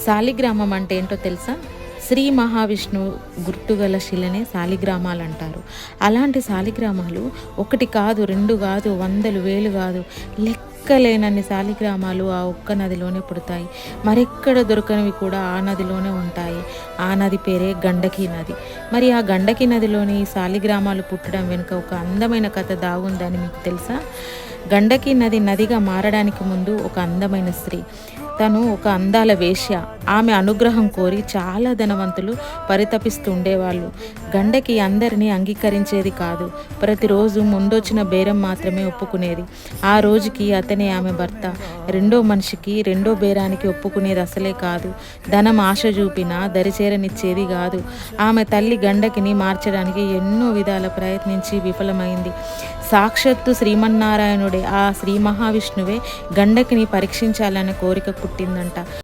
శాలిగ్రామం అంటే ఏంటో తెలుసా? శ్రీ మహావిష్ణువు గుర్తుగల శిలనే శాలిగ్రామాలు అంటారు. అలాంటి శాలిగ్రామాలు ఒకటి కాదు, రెండు కాదు, వందలు వేలు కాదు, లెక్కలేనన్ని శాలిగ్రామాలు ఆ ఒక్క నదిలోనే పుడతాయి. మరెక్కడ దొరకనివి కూడా ఆ నదిలోనే ఉంటాయి. ఆ నది పేరే గండకీ నది. మరి ఆ గండకీ నదిలోని ఈ శాలిగ్రామాలు పుట్టడం వెనుక ఒక అందమైన కథ దాగుందని మీకు తెలుసా? గండకీ నది నదిగా మారడానికి ముందు ఒక అందమైన స్త్రీ, తను ఒక అందాల వేశ్య. ఆమె అనుగ్రహం కోరి చాలా ధనవంతులు పరితపిస్తూ ఉండేవాళ్ళు. గండకి అందరినీ అంగీకరించేది కాదు. ప్రతిరోజు ముందొచ్చిన బేరం మాత్రమే ఒప్పుకునేది. ఆ రోజుకి అతనే ఆమె భర్త. రెండో మనిషికి, రెండో బేరానికి ఒప్పుకునేది అసలే కాదు. ధనం ఆశ చూపినా దరిచేరనిచ్చేది కాదు. ఆమె తల్లి గండకిని మార్చడానికి ఎన్నో విధాల ప్రయత్నించి విఫలమైంది. సాక్షాత్తు శ్రీమన్నారాయణుడే, ఆ శ్రీ మహావిష్ణువే గండకిని పరీక్షించాలనే కోరిక పుట్టిందంట.